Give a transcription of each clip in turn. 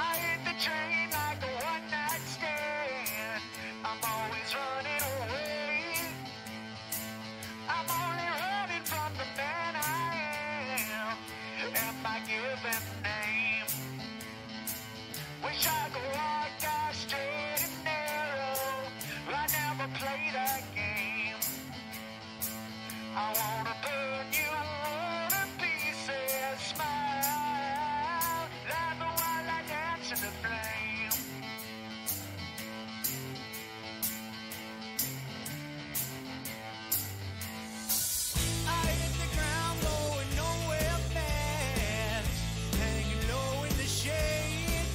I hit the train like a one-night stand. I'm always running away. I'm only running from the man I am and my given name. Wish I could walk down straight and narrow, but I never play that game. I wanna burn you all to pieces, smile, laugh while I dance in the flame. I hit the ground going nowhere fast, hanging low in the shade.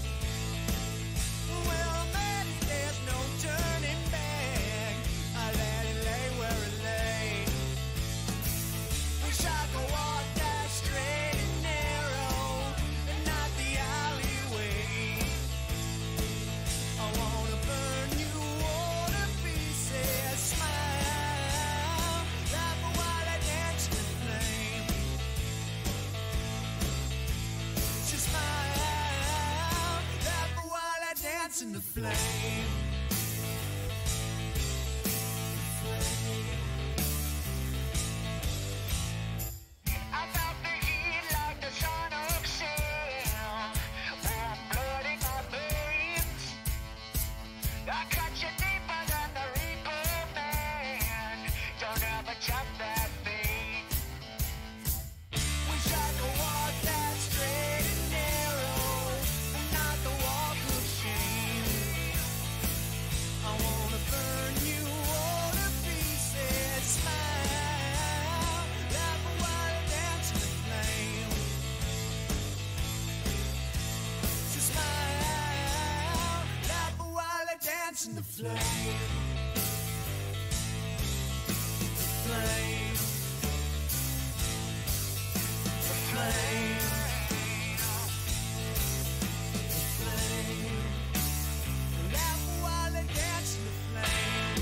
Well, man, there's no turning back. I let it lay where it lay. Wish I could walk that straight and narrow and not the alleyway. I wanna burn you all to pieces, smile, laugh while I dance in the flame. Just smile, laugh while I dance in the flame. I felt the heat like the sun of sail, warm blood in my veins. I cut you deeper than the reaper man. Don't ever jump that fate. Wish I could walk that straight and narrow and not the walk of shame. I wanna burn you all to pieces, smile, laugh while I dance in the flame. So smile, laugh while I dance in the flame. The flame. The flame. The flame. Laugh while I dance in the flame.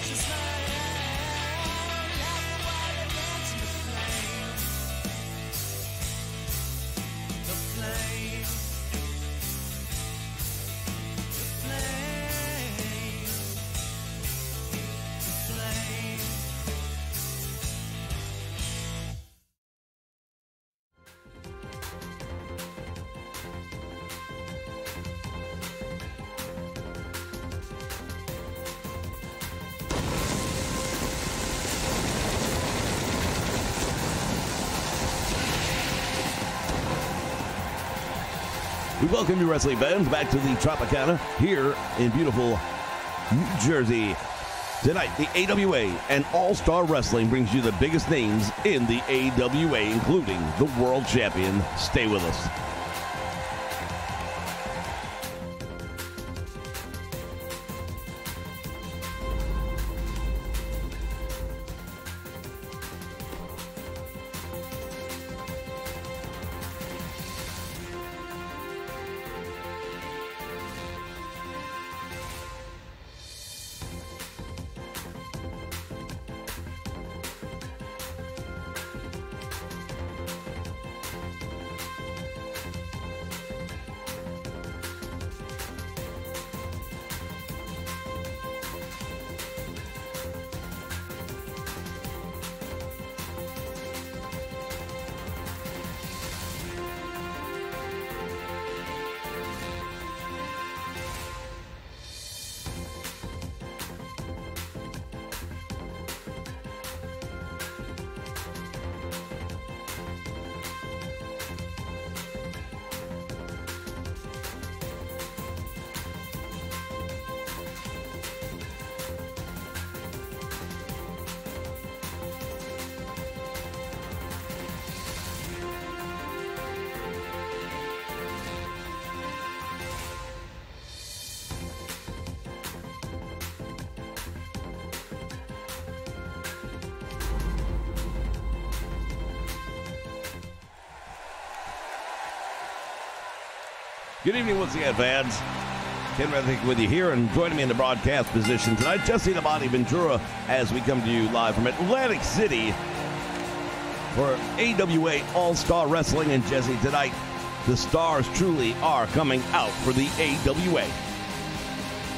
So smile, laugh while I dance in the flame. The flame. The flame. The flame. We welcome you, wrestling fans, back to the Tropicana here in beautiful New Jersey. Tonight, the AWA and All-Star Wrestling brings you the biggest names in the AWA, including the world champion. Stay with us. Good evening once again, fans. Ken Reddick with you here, and joining me in the broadcast position tonight, Jesse the Body Ventura, as we come to you live from Atlantic City for AWA All-Star Wrestling. And Jesse, tonight, the stars truly are coming out for the AWA.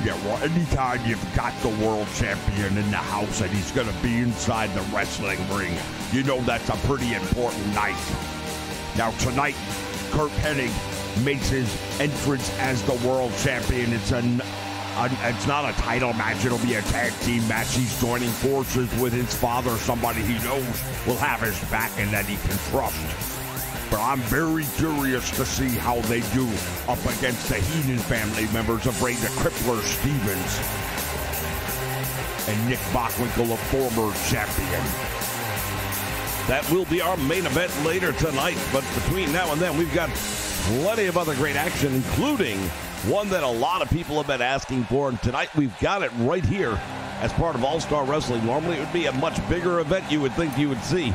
Yeah, well, anytime you've got the world champion in the house and he's going to be inside the wrestling ring, you know that's a pretty important night. Now, tonight, Kurt Hennig makes his entrance as the world champion. It's not a title match. It'll be a tag team match. He's joining forces with his father, somebody he knows will have his back and that he can trust. But I'm very curious to see how they do up against the Heenan family members of Ray the Crippler Stevens and Nick Bockwinkel, a former champion. That will be our main event later tonight, but between now and then, we've got plenty of other great action, including one that a lot of people have been asking for, and tonight we've got it right here as part of All-Star Wrestling. Normally it would be a much bigger event you would think you would see.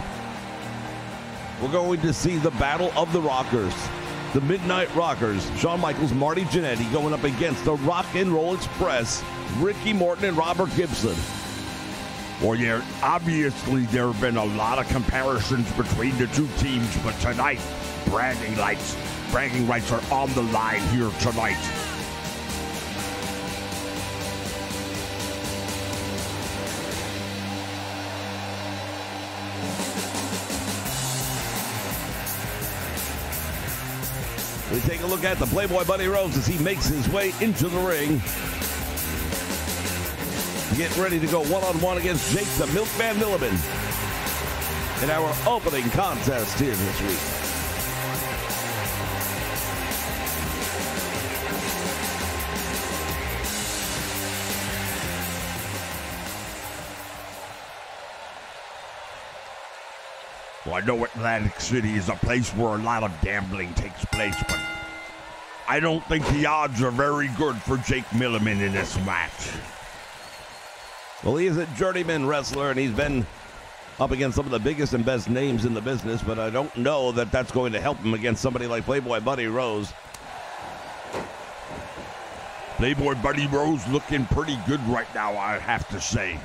We're going to see the Battle of the Rockers, the Midnight Rockers, Shawn Michaels, Marty Jannetty going up against the Rock and Roll Express, Ricky Morton and Robert Gibson. Well, yeah, obviously there have been a lot of comparisons between the two teams, but tonight, bragging rights are on the line here tonight. We take a look at the Playboy Buddy Rose as he makes his way into the ring. Getting ready to go one-on-one against Jake the Milkman Milliman in our opening contest here this week. Well, I know Atlantic City is a place where a lot of gambling takes place, but I don't think the odds are very good for Jake Milliman in this match. Well, he is a journeyman wrestler, and he's been up against some of the biggest and best names in the business, but I don't know that that's going to help him against somebody like Playboy Buddy Rose. Playboy Buddy Rose looking pretty good right now, I have to say.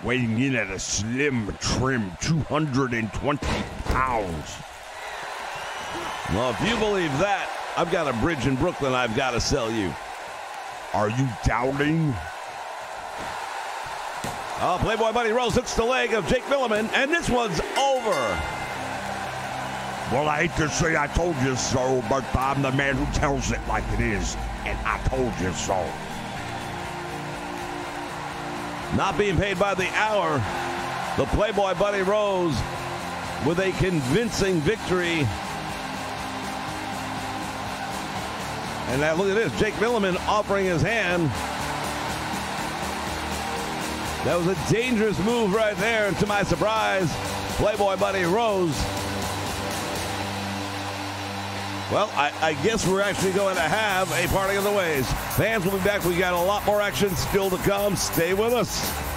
Weighing in at a slim, trim 220 pounds. Well, if you believe that, I've got a bridge in Brooklyn I've got to sell you. Are you doubting? Oh, Playboy Buddy Rose hooks the leg of Jake Milliman, and this one's over. Well, I hate to say I told you so, but I'm the man who tells it like it is, and I told you so. Not being paid by the hour, the Playboy Buddy Rose with a convincing victory. And now look at this, Jake Milliman offering his hand. That was a dangerous move right there, and to my surprise, Playboy Buddy Rose. Well, I guess we're actually going to have a parting of the ways. Fans will be back. We got a lot more action still to come. Stay with us.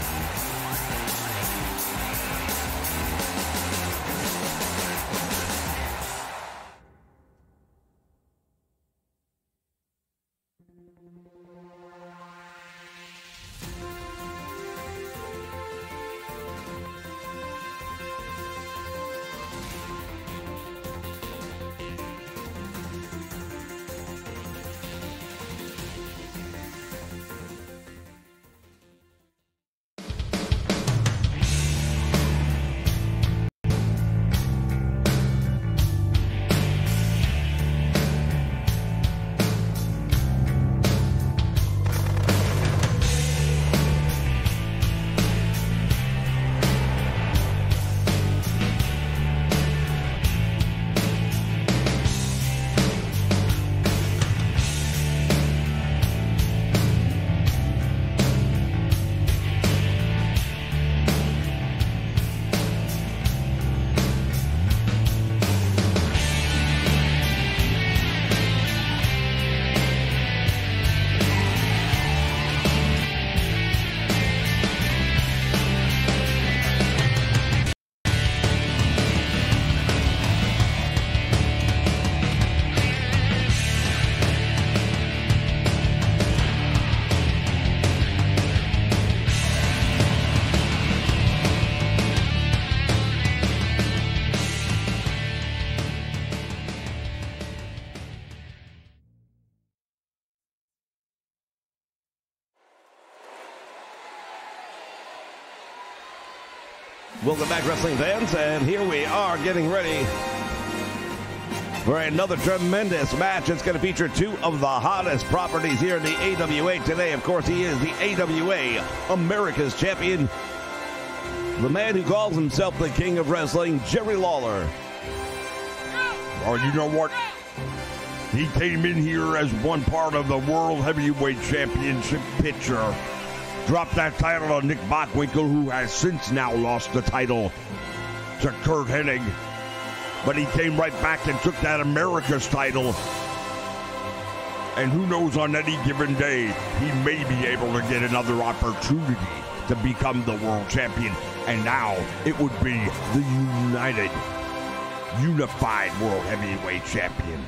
Welcome back, wrestling fans, and here we are getting ready for another tremendous match. It's going to feature two of the hottest properties here in the AWA today. Of course, he is the AWA America's Champion, the man who calls himself the King of Wrestling, Jerry Lawler. Well, you know what? He came in here as one part of the World Heavyweight Championship picture. Dropped that title to Nick Bockwinkel, who has since now lost the title to Kurt Hennig. But he came right back and took that America's title. And who knows, on any given day, he may be able to get another opportunity to become the world champion. And now it would be the unified World Heavyweight Champion.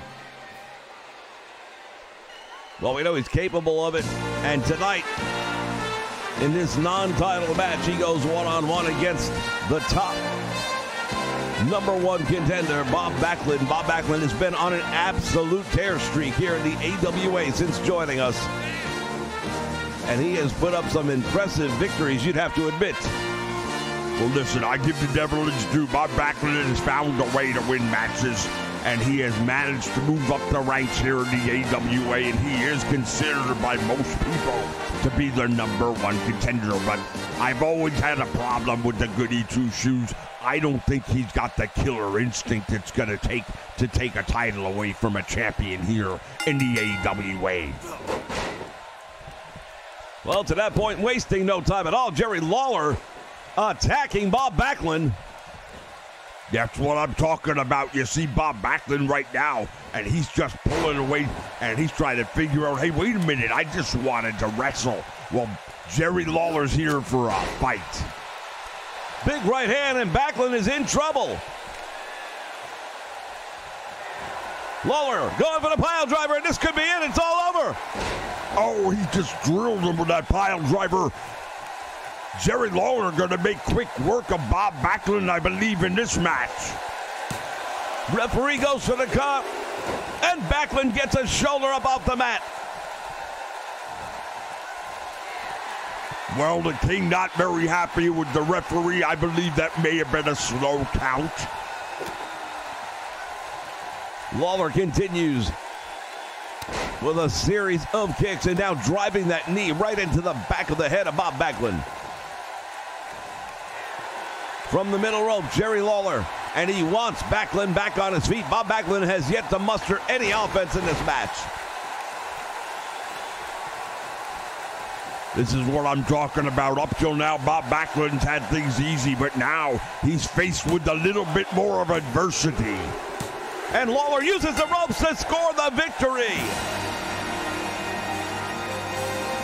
Well, we know he's capable of it. And tonight, in this non-title match, he goes one-on-one against the top #1 contender, Bob Backlund. Bob Backlund has been on an absolute tear streak here in the AWA since joining us. And he has put up some impressive victories, you'd have to admit. Well, listen, I give the devil his due. Bob Backlund has found a way to win matches, and he has managed to move up the ranks here in the AWA, and he is considered by most people to be the #1 contender. But I've always had a problem with the goody two-shoes. I don't think he's got the killer instinct it's going to take a title away from a champion here in the AWA. Well, to that point, wasting no time at all, Jerry Lawler attacking Bob Backlund. That's what I'm talking about. You see Bob Backlund right now, and he's just pulling away, and he's trying to figure out, hey, wait a minute, I just wanted to wrestle. Well, Jerry Lawler's here for a fight. Big right hand, and Backlund is in trouble. Lawler going for the pile driver, and this could be it. It's all over. Oh, he just drilled him with that pile driver. Jerry Lawler going to make quick work of Bob Backlund, I believe, in this match. Referee goes for the count, and Backlund gets a shoulder up off the mat. Well, the King not very happy with the referee. I believe that may have been a slow count. Lawler continues with a series of kicks, and now driving that knee right into the back of the head of Bob Backlund. From the middle rope, Jerry Lawler, and he wants Backlund back on his feet. Bob Backlund has yet to muster any offense in this match. This is what I'm talking about. Up till now, Bob Backlund's had things easy, but now he's faced with a little bit more of adversity. And Lawler uses the ropes to score the victory.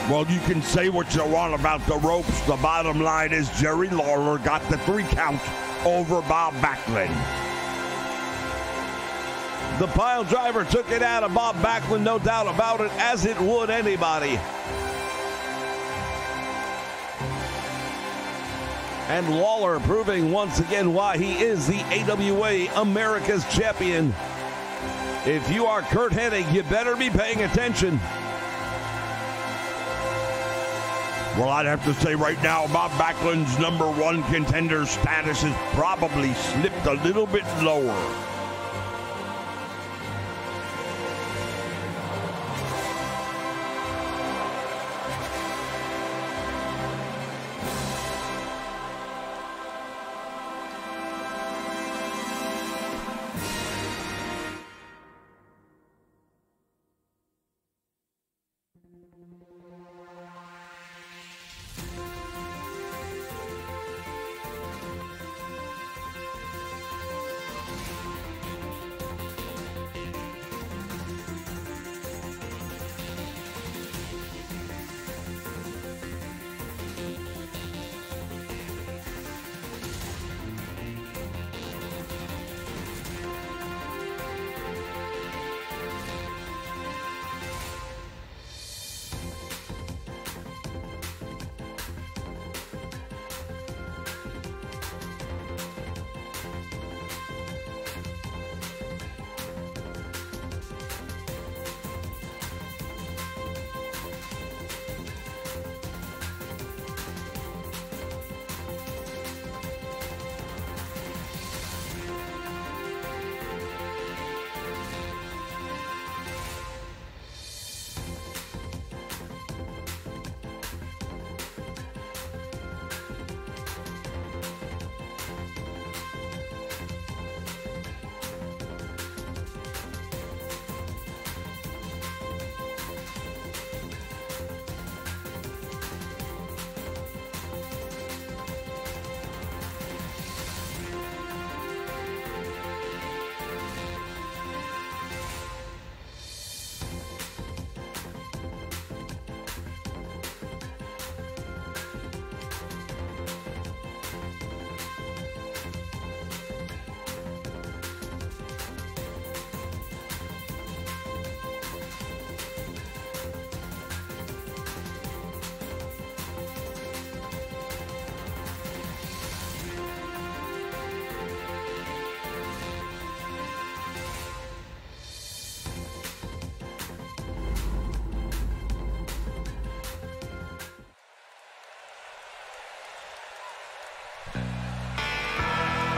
Well, you can say what you want about the ropes. The bottom line is Jerry Lawler got the 3 count over Bob Backlund. The pile driver took it out of Bob Backlund, no doubt about it, as it would anybody. And Lawler proving once again why he is the AWA America's Champion. If you are Kurt Hennig, you better be paying attention. Well, I'd have to say right now, Bob Backlund's #1 contender status has probably slipped a little bit lower.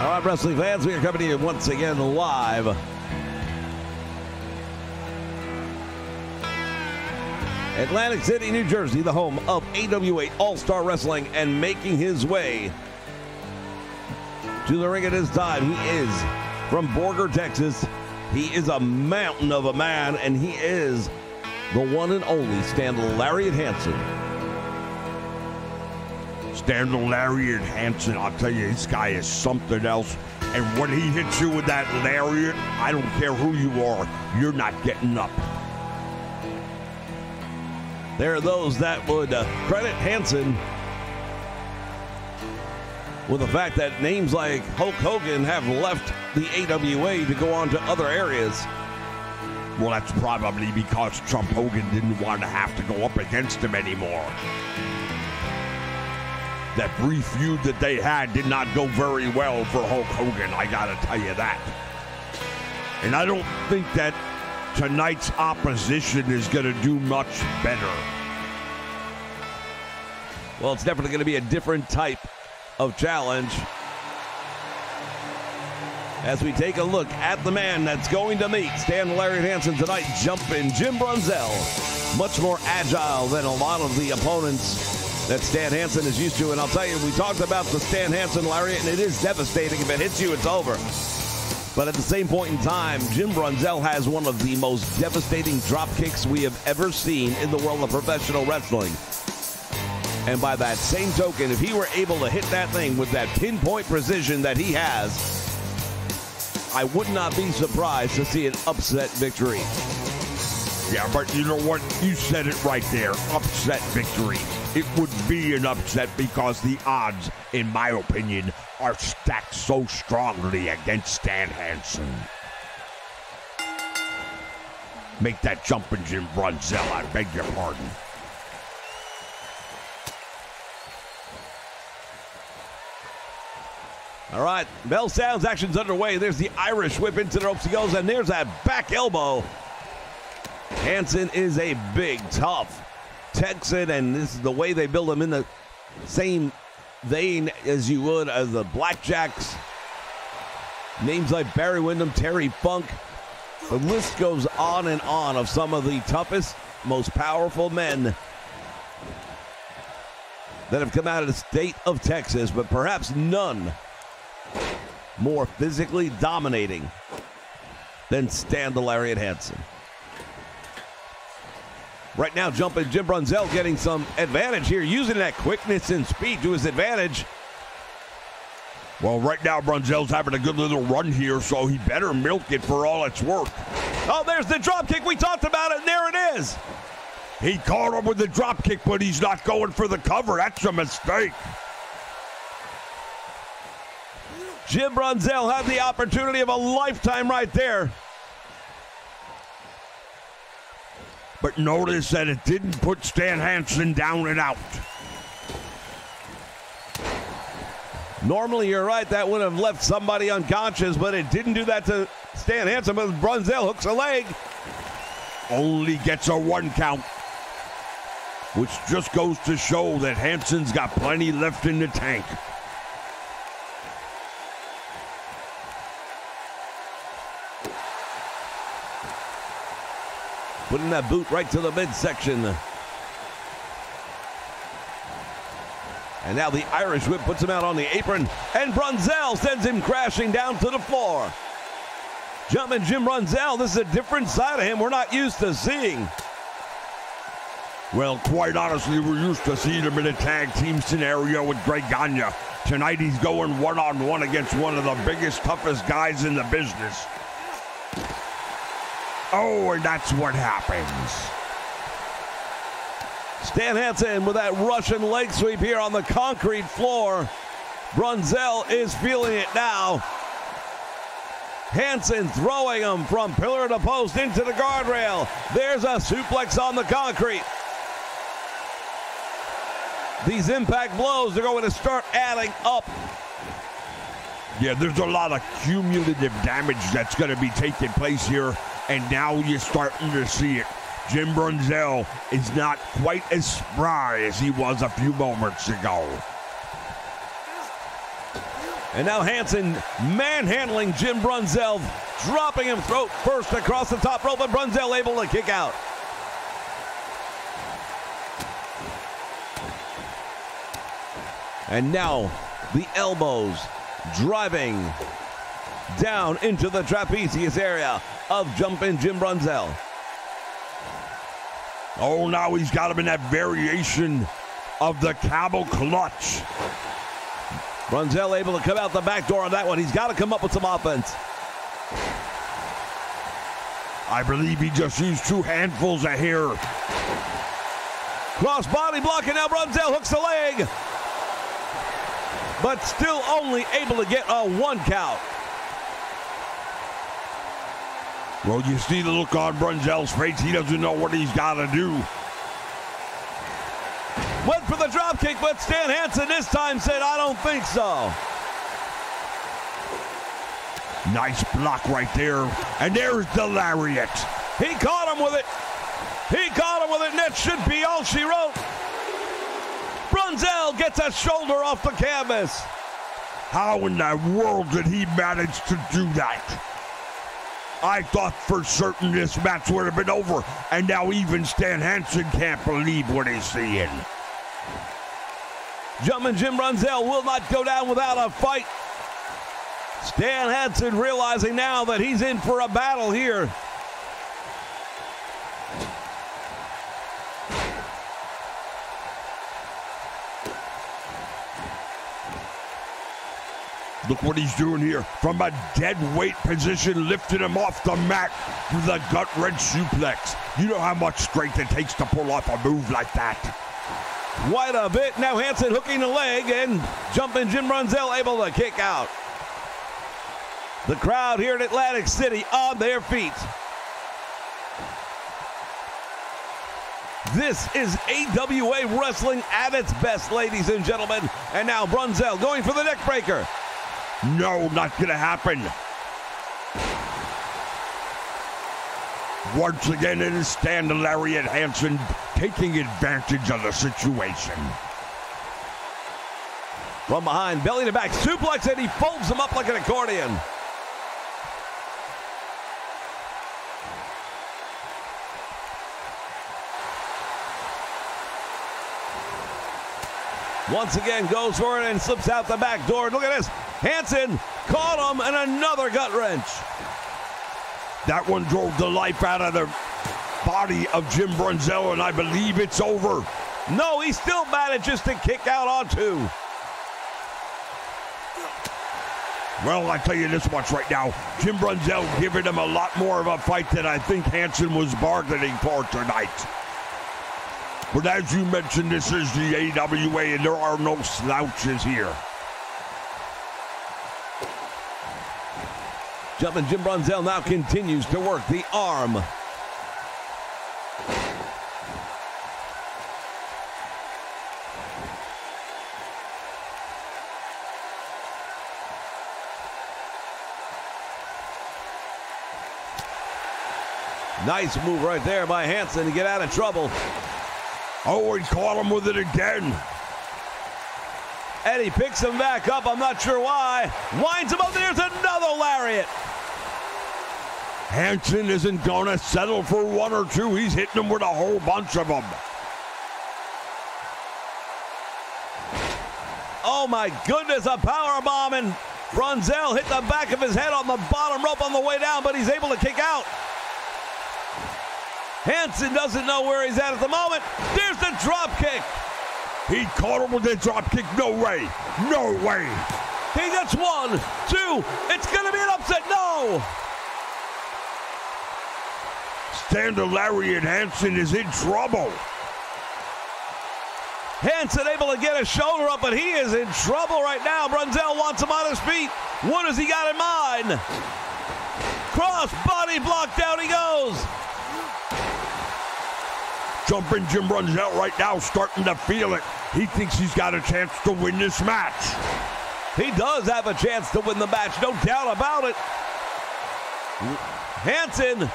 All right, wrestling fans, we are coming to you once again live. Atlantic City, New Jersey, the home of AWA All-Star Wrestling, and making his way to the ring at this time. He is from Borger, Texas. He is a mountain of a man, and he is the one and only Stan Lariat Hansen. Stan Lariat Hansen, I'll tell you, this guy is something else. And when he hits you with that lariat, I don't care who you are, you're not getting up. There are those that would credit Hansen with the fact that names like Hulk Hogan have left the AWA to go on to other areas. Well, that's probably because Trump Hogan didn't want to have to go up against him anymore. That brief feud that they had did not go very well for Hulk Hogan, I gotta tell you that. And I don't think that tonight's opposition is gonna do much better. Well, it's definitely gonna be a different type of challenge as we take a look at the man that's going to meet Stan Lariat Hansen tonight, Jumpin' Jim Brunzell. Much more agile than a lot of the opponents that Stan Hansen is used to. And I'll tell you, we talked about the Stan Hansen Lariat, and it is devastating. If it hits you, it's over. But at the same point in time, Jim Brunzell has one of the most devastating drop kicks we have ever seen in the world of professional wrestling. And by that same token, if he were able to hit that thing with that pinpoint precision that he has, I would not be surprised to see an upset victory. Yeah, but you know what? You said it right there. Upset victory. It would be an upset because the odds, in my opinion, are stacked so strongly against Stan Hansen. Make that Jumpin' Jim Brunzell, I beg your pardon. All right, bell sounds, action's underway. There's the Irish whip into the ropes he goes, and there's that back elbow. Hansen is a big, tough Texan, and this is the way they build him, in the same vein as you would as the Blackjacks. Names like Barry Windham, Terry Funk. The list goes on and on of some of the toughest, most powerful men that have come out of the state of Texas, but perhaps none more physically dominating than Stan the Lariat Hansen. Right now, Jumpin' Jim Brunzell getting some advantage here, using that quickness and speed to his advantage. Well, right now, Brunzell's having a good little run here, so he better milk it for all it's worth. Oh, there's the drop kick. We talked about it, and there it is. He caught him with the drop kick, but he's not going for the cover. That's a mistake. Jim Brunzell had the opportunity of a lifetime right there. But notice that it didn't put Stan Hansen down and out. Normally, you're right, that would have left somebody unconscious, but it didn't do that to Stan Hansen. But Brunzell hooks a leg. Only gets a 1 count, which just goes to show that Hansen's got plenty left in the tank. Putting that boot right to the midsection. And now the Irish whip puts him out on the apron, and Brunzell sends him crashing down to the floor. Jumpin' Jim Brunzell, this is a different side of him we're not used to seeing. Well, quite honestly, we're used to seeing him in a tag team scenario with Greg Gagne. Tonight he's going one-on-one against one of the biggest, toughest guys in the business. Oh, and that's what happens. Stan Hansen with that Russian leg sweep here on the concrete floor. Brunzell is feeling it now. Hansen throwing him from pillar to post into the guardrail. There's a suplex on the concrete. These impact blows are going to start adding up. Yeah, there's a lot of cumulative damage that's going to be taking place here, and now you're starting to see it. Jim Brunzell is not quite as spry as he was a few moments ago. And now Hansen manhandling Jim Brunzell, dropping him throat first across the top rope, but Brunzell able to kick out. And now the elbows driving down into the trapezius area of jumping Jim Brunzell. Oh, now he's got him in that variation of the camel clutch. Brunzell able to come out the back door on that one. He's got to come up with some offense. I believe he just used 2 handfuls of hair. Cross body block, and now Brunzell hooks the leg. But still only able to get a 1 count. Well, you see the look on Brunzell's face. He doesn't know what he's got to do. Went for the drop kick, but Stan Hansen this time said, I don't think so. Nice block right there. And there's the lariat. He caught him with it. He caught him with it, and that should be all she wrote. Brunzell gets a shoulder off the canvas. How in the world did he manage to do that? I thought for certain this match would have been over, and now even Stan Hansen can't believe what he's seeing. Jumping Jim Brunzell will not go down without a fight. Stan Hansen realizing now that he's in for a battle here. Look what he's doing here. From a dead weight position, lifting him off the mat with a gut-wrench suplex. You know how much strength it takes to pull off a move like that. Quite a bit. Now Hansen hooking the leg and jumping Jim Brunzell able to kick out. The crowd here in Atlantic City on their feet. This is AWA Wrestling at its best, ladies and gentlemen. And now Brunzell going for the neck breaker. No, not gonna happen. Once again, it is Stan the Lariat Hansen taking advantage of the situation. From behind, belly to back, suplex, and he folds him up like an accordion. Once again, goes for it and slips out the back door. Look at this. Hansen caught him and another gut wrench. That one drove the life out of the body of Jim Brunzell, and I believe it's over. No, he still manages to kick out on 2. Well, I tell you this much right now. Jim Brunzell giving him a lot more of a fight than I think Hansen was bargaining for tonight. But as you mentioned, this is the AWA, and there are no slouches here. Jumping Jim Brunzell now continues to work the arm. Nice move right there by Hansen to get out of trouble. Oh, he caught him with it again. And he picks him back up. I'm not sure why. Winds him up. There's another lariat. Hansen isn't going to settle for 1 or 2. He's hitting him with a whole bunch of them. Oh, my goodness. A power bomb. And Brunzell hit the back of his head on the bottom rope on the way down, but he's able to kick out. Hansen doesn't know where he's at the moment. There's the drop kick. He caught him with the drop kick. No way. No way. He gets 1, 2. It's going to be an upset. No. Stan the Lariat Hansen is in trouble. Hansen able to get his shoulder up, but he is in trouble right now. Brunzell wants him on his feet. What has he got in mind? Cross body block, down he goes. Jumping Jim Brunzell right now, starting to feel it. He thinks he's got a chance to win this match. He does have a chance to win the match, no doubt about it. Hansen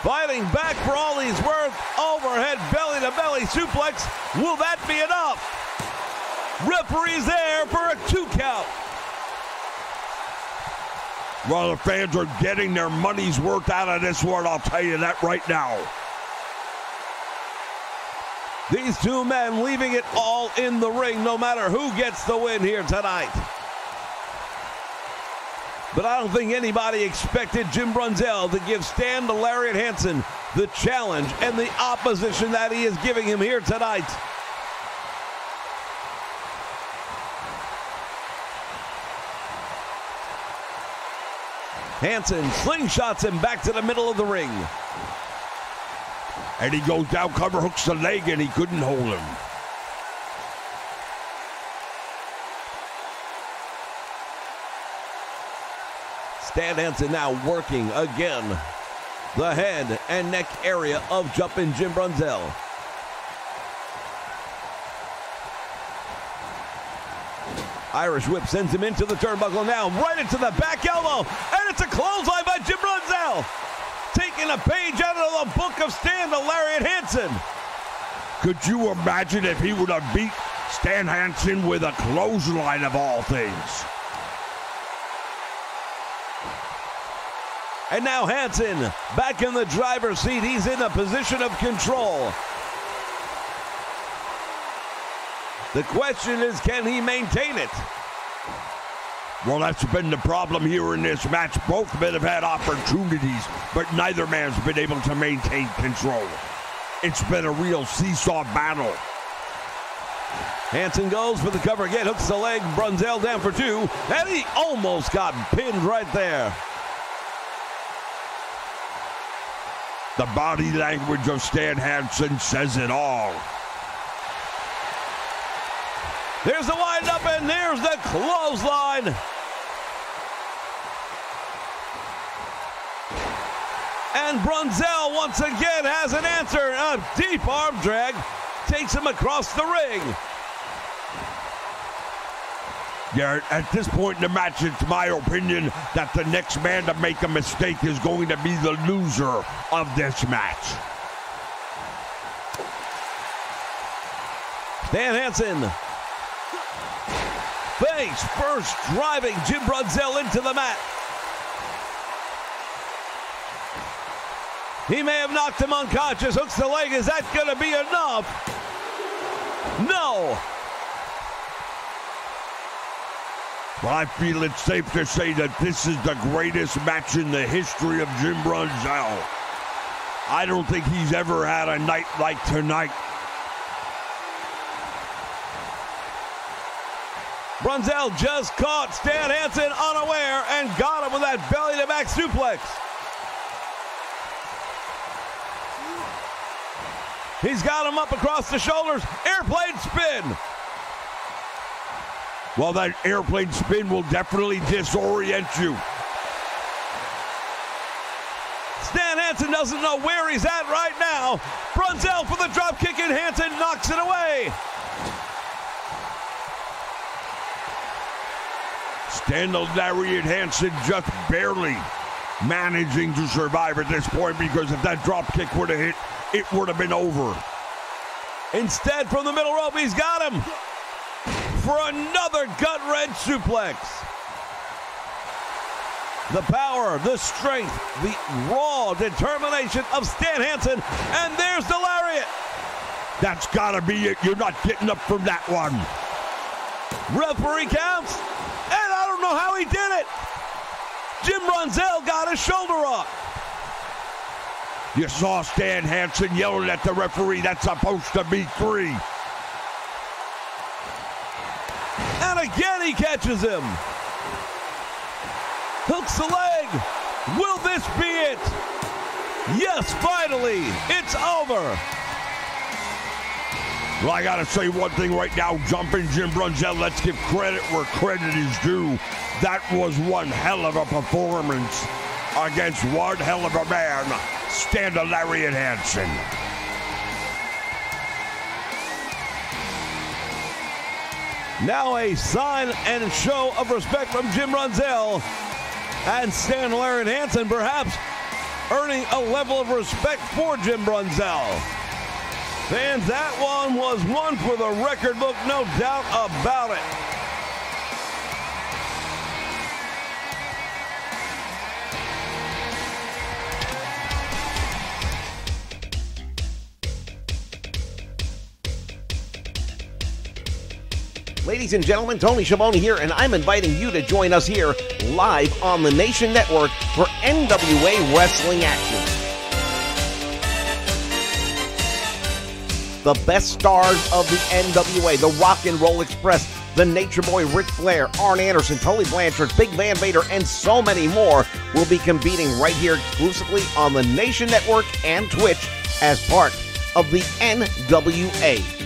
fighting back for all he's worth. Overhead belly-to-belly suplex. Will that be enough? Referee's there for a 2 count. Well, the fans are getting their money's worth out of this one, I'll tell you that right now. These two men leaving it all in the ring, no matter who gets the win here tonight. But I don't think anybody expected Jim Brunzell to give Stan the Lariat Hansen the challenge and the opposition that he is giving him here tonight. Hansen slingshots him back to the middle of the ring. And he goes down, cover hooks the leg, and he couldn't hold him. Stan Hansen now working again the head and neck area of Jumpin' Jim Brunzell. Irish whip sends him into the turnbuckle now, right into the back elbow, and it's a clothesline by Jim Brunzell. Taking a page out of the book of Stan the Lariat Hansen. Could you imagine if he would have beat Stan Hansen with a clothesline of all things? And now Hansen back in the driver's seat. He's in a position of control. The question is, can he maintain it? Well, that's been the problem here in this match. Both men have had opportunities, but neither man's been able to maintain control. It's been a real seesaw battle. Hansen goes for the cover again, hooks the leg, Brunzell down for two, and he almost got pinned right there. The body language of Stan Hansen says it all. There's the wind-up, and there's the clothesline. And Brunzell once again has an answer. A deep arm drag takes him across the ring. Yeah, at this point in the match, it's my opinion that the next man to make a mistake is going to be the loser of this match. Stan Hansen face first driving Jim Brunzell into the mat. He may have knocked him unconscious. Hooks the leg. Is that going to be enough? No. Well, I feel it's safe to say that this is the greatest match in the history of Jim Brunzell. I don't think he's ever had a night like tonight. Brunzell just caught Stan Hansen unaware and got him with that belly-to-back suplex. He's got him up across the shoulders. Airplane spin. Well, that airplane spin will definitely disorient you. Stan Hansen doesn't know where he's at right now. Brunzell for the drop kick, and Hansen knocks it away. Stan the Lariat Hansen just barely managing to survive at this point, because if that drop kick would have hit, it would have been over. Instead, from the middle rope, he's got him for another gut-wrench suplex. The power, the strength, the raw determination of Stan Hansen, and there's the lariat. That's gotta be it. You're not getting up from that one. Referee counts, and I don't know how he did it. Jim Brunzell got his shoulder up. You saw Stan Hansen yelling at the referee, that's supposed to be 3. And again he catches him. Hooks the leg. Will this be it? Yes, finally, it's over. Well, I gotta say one thing right now, Jumpin' Jim Brunzell, let's give credit where credit is due. That was one hell of a performance against one hell of a man, Stan the Lariat Hansen. Now a sign and show of respect from Jim Brunzell and Stan the Lariat Hansen, perhaps earning a level of respect for Jim Brunzell. Fans, that one was one for the record book, no doubt about it. Ladies and gentlemen, Tony Schiavone here, and I'm inviting you to join us here live on the Nation Network for NWA Wrestling action. The best stars of the NWA, the Rock and Roll Express, the Nature Boy Ric Flair, Arn Anderson, Tully Blanchard, Big Van Vader, and so many more will be competing right here exclusively on the Nation Network and Twitch as part of the NWA.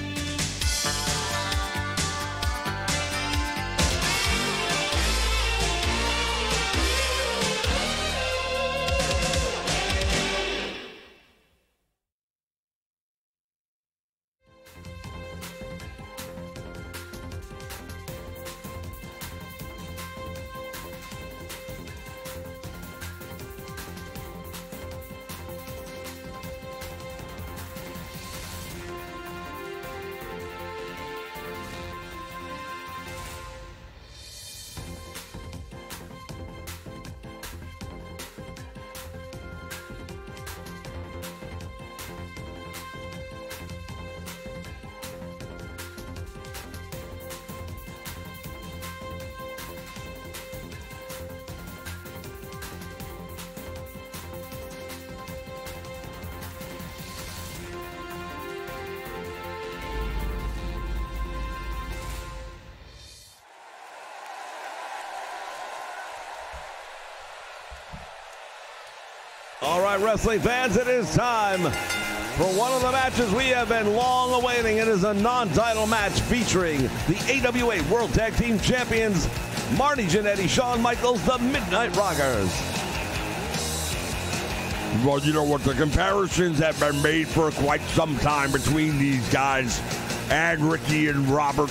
All right, wrestling fans, it is time for one of the matches we have been long awaiting. It is a non-title match featuring the AWA World Tag Team Champions, Marty Jannetty, Shawn Michaels, the Midnight Rockers. Well, you know what? The comparisons have been made for quite some time between these guys and Ricky and Robert.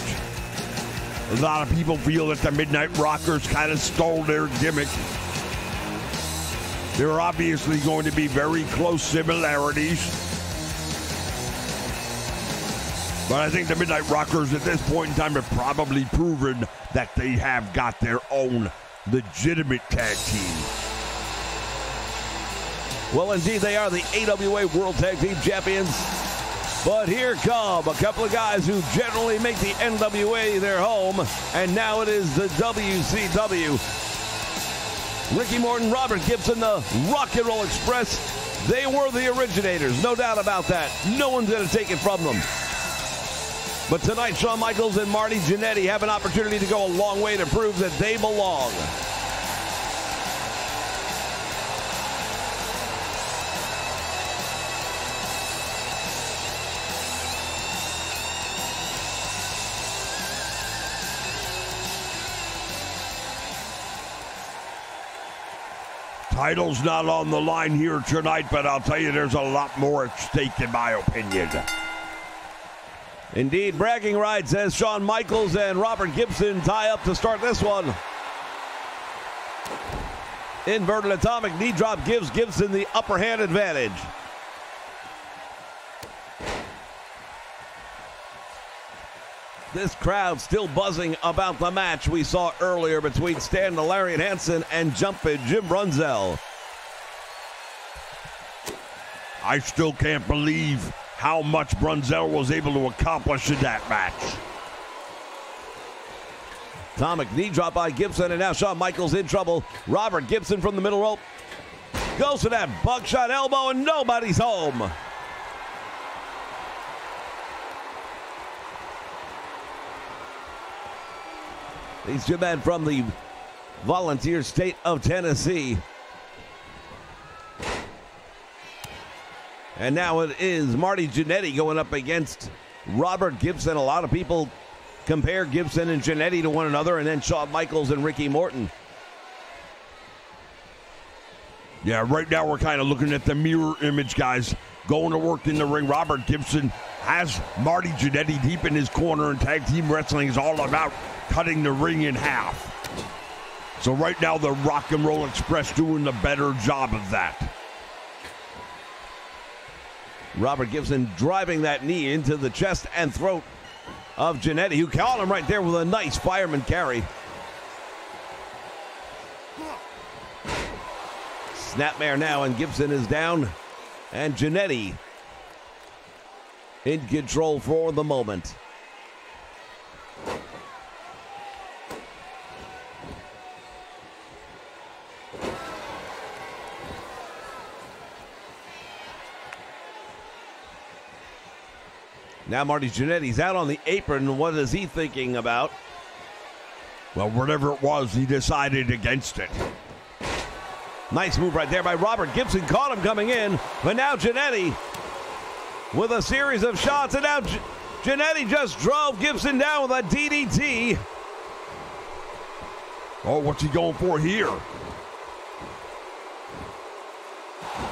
A lot of people feel that the Midnight Rockers kind of stole their gimmick. There are obviously going to be very close similarities. But I think the Midnight Rockers at this point in time have probably proven that they have got their own legitimate tag team. Well, indeed, they are the AWA World Tag Team Champions. But here come a couple of guys who generally make the NWA their home, and now it is the WCW. Ricky Morton, Robert Gibson, the Rock and Roll Express. They were the originators, no doubt about that. No one's going to take it from them. But tonight, Shawn Michaels and Marty Jannetty have an opportunity to go a long way to prove that they belong. Title's not on the line here tonight, but I'll tell you there's a lot more at stake in my opinion. Indeed, bragging rights as Shawn Michaels and Robert Gibson tie up to start this one. Inverted atomic knee drop gives Gibson the upper hand advantage. This crowd still buzzing about the match we saw earlier between Stan the Lariat Hansen and Jumpin' Jim Brunzell. I still can't believe how much Brunzell was able to accomplish in that match. Atomic knee drop by Gibson, and now Shawn Michaels in trouble. Robert Gibson from the middle rope goes to that buckshot elbow, and nobody's home. These two men from the volunteer state of Tennessee. And now it is Marty Jannetty going up against Robert Gibson. A lot of people compare Gibson and Jannetty to one another, and then Shawn Michaels and Ricky Morton. Yeah, right now we're kind of looking at the mirror image, guys. Going to work in the ring. Robert Gibson has Marty Jannetty deep in his corner, and tag team wrestling is all about cutting the ring in half. So right now the Rock and Roll Express doing the better job of that. Robert Gibson driving that knee into the chest and throat of Jannetty, who caught him right there with a nice fireman carry. Snapmare now, and Gibson is down, and Jannetty in control for the moment. Now Marty Jannetty's out on the apron. What is he thinking about? Well, whatever it was, he decided against it. Nice move right there by Robert Gibson. Caught him coming in. But now Jannetty with a series of shots. And now Jannetty just drove Gibson down with a DDT. Oh, what's he going for here?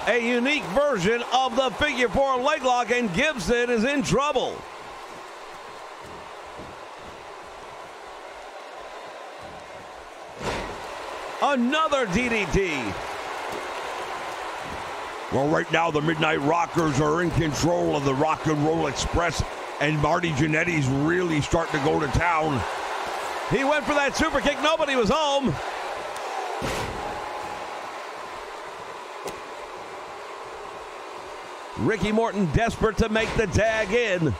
A unique version of the figure four leg lock, and Gibson is in trouble. Another DDT. Well, right now the Midnight Rockers are in control of the Rock and Roll Express, and Marty Jannetty's really starting to go to town. He went for that super kick. Nobody was home. Ricky Morton desperate to make the tag in.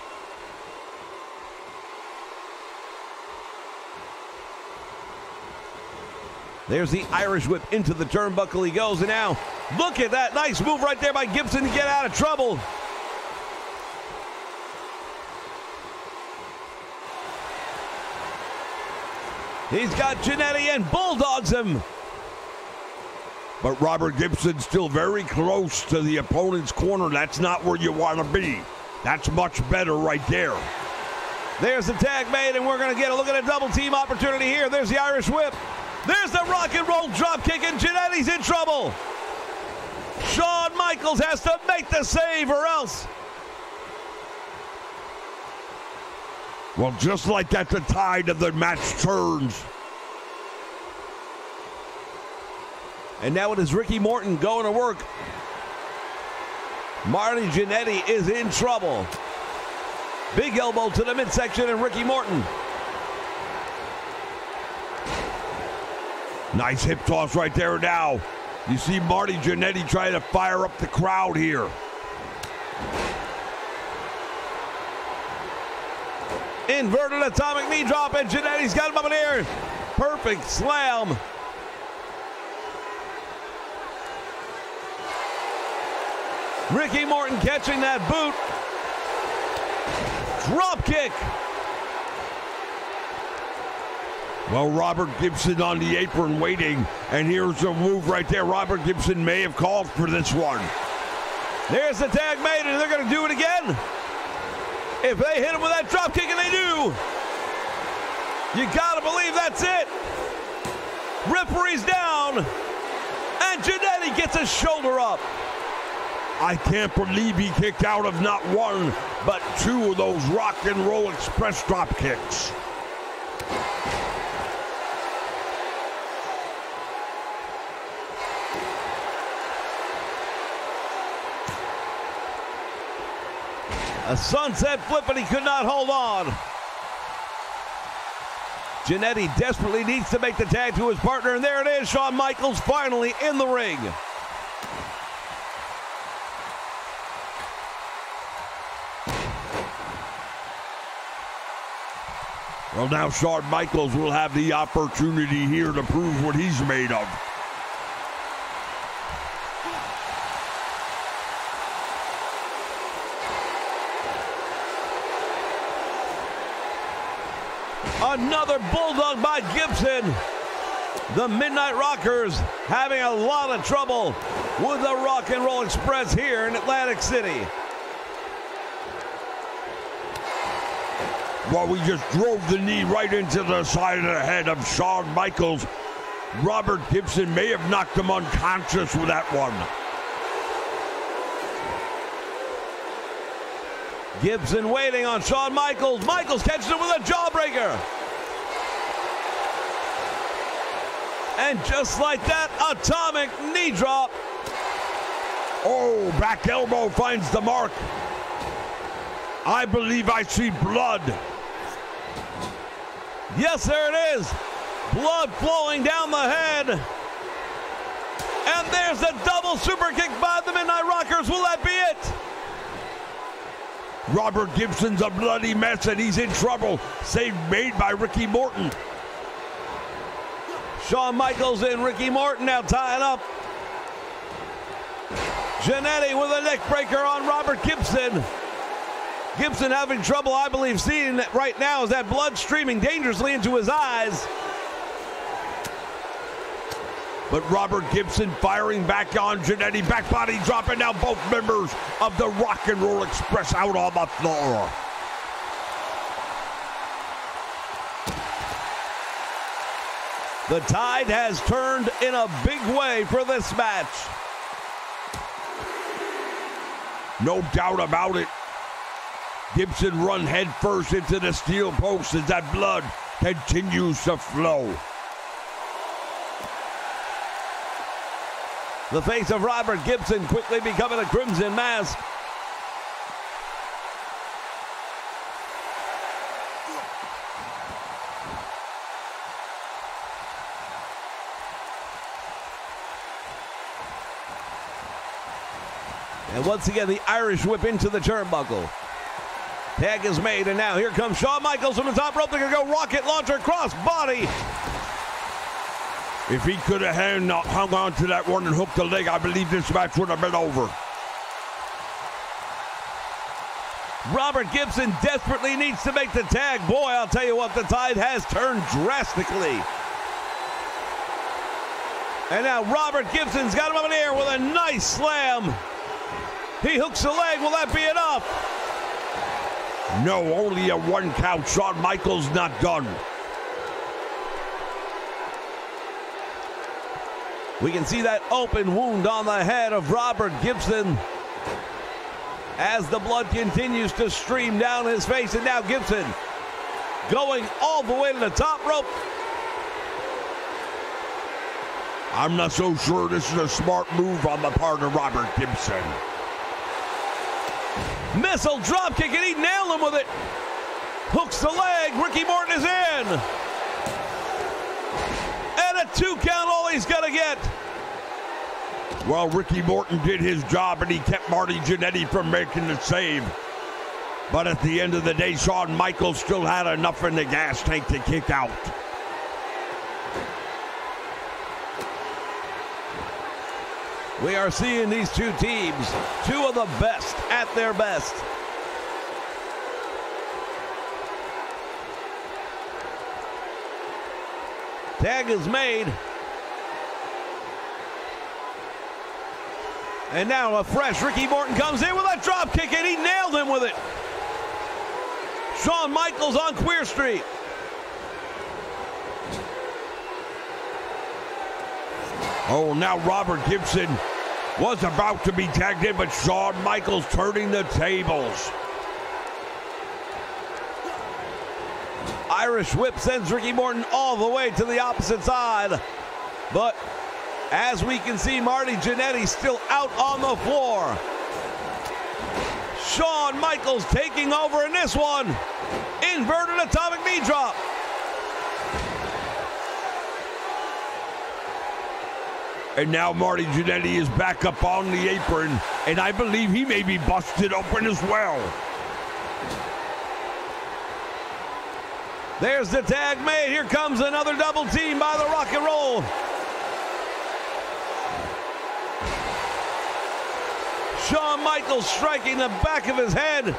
There's the Irish whip into the turnbuckle. He goes, and now look at that nice move right there by Gibson to get out of trouble. He's got Jannetty and bulldogs him. But Robert Gibson's still very close to the opponent's corner. That's not where you want to be. That's much better right there. There's the tag made, and we're going to get a look at a double team opportunity here. There's the Irish whip. There's the rock and roll drop kick, and Jannetty's in trouble. Shawn Michaels has to make the save or else. Well, just like that, the tide of the match turns. And now it is Ricky Morton going to work. Marty Jannetty is in trouble. Big elbow to the midsection, and Ricky Morton. Nice hip toss right there now. You see Marty Jannetty trying to fire up the crowd here. Inverted atomic knee drop, and Jannetty's got him up in the air. Perfect slam. Ricky Morton catching that boot. Drop kick. Well, Robert Gibson on the apron waiting, and here's a move right there. Robert Gibson may have called for this one. There's the tag made, and they're going to do it again. If they hit him with that drop kick, and they do, you got to believe that's it. Referee's down, and Jannetty gets his shoulder up. I can't believe he kicked out of not one, but two of those Rock and Roll Express drop kicks. A sunset flip, but he could not hold on. Jannetty desperately needs to make the tag to his partner, and there it is. Shawn Michaels finally in the ring. Well, now Shawn Michaels will have the opportunity here to prove what he's made of. Another bulldog by Gibson. The Midnight Rockers having a lot of trouble with the Rock and Roll Express here in Atlantic City. Well, we just drove the knee right into the side of the head of Shawn Michaels. Robert Gibson may have knocked him unconscious with that one. Gibson waiting on Shawn Michaels. Michaels catches him with a jawbreaker. And just like that, atomic knee drop. Oh, back elbow finds the mark. I believe I see blood. Yes, there it is. Blood flowing down the head. And there's the double super kick by the Midnight Rockers. Will that be it? Robert Gibson's a bloody mess, and he's in trouble. Save made by Ricky Morton. Shawn Michaels and Ricky Morton now tying up. Jannetty with a neck breaker on Robert Gibson. Gibson having trouble, I believe, seeing that right now as that blood streaming dangerously into his eyes. But Robert Gibson firing back on Jannetty. Back body dropping down both members of the Rock and Roll Express out on the floor. The tide has turned in a big way for this match. No doubt about it. Gibson run head first into the steel post as that blood continues to flow. The face of Robert Gibson quickly becoming a crimson mask. And once again, the Irish whip into the turnbuckle. Tag is made, and now here comes Shawn Michaels from the top rope. They're going to go rocket launcher cross body. If he could have hung on to that one and hooked the leg, I believe this match would have been over. Robert Gibson desperately needs to make the tag. Boy, I'll tell you what, the tide has turned drastically. And now Robert Gibson's got him up in the air with a nice slam. He hooks the leg. Will that be enough? No, only a one count. Shawn Michaels not done. We can see that open wound on the head of Robert Gibson as the blood continues to stream down his face. And now Gibson going all the way to the top rope. I'm not so sure this is a smart move on the part of Robert Gibson. Missile drop kick, and he nailed him with it. Hooks the leg. Ricky Morton is in. And a 2 count, all he's got to get. Well, Ricky Morton did his job, and he kept Marty Jannetty from making the save. But at the end of the day, Shawn Michaels still had enough in the gas tank to kick out. We are seeing these two teams, two of the best at their best. Tag is made. And now a fresh Ricky Morton comes in with a drop kick, and he nailed him with it. Shawn Michaels on Queer Street. Oh, now Robert Gibson was about to be tagged in, but Shawn Michaels turning the tables. Irish whip sends Ricky Morton all the way to the opposite side. But as we can see, Marty Jannetty still out on the floor. Shawn Michaels taking over in this one. Inverted atomic knee drop. And now Marty Jannetty is back up on the apron, and I believe he may be busted open as well. There's the tag made. Here comes another double team by the Rock and Roll. Shawn Michaels striking the back of his head.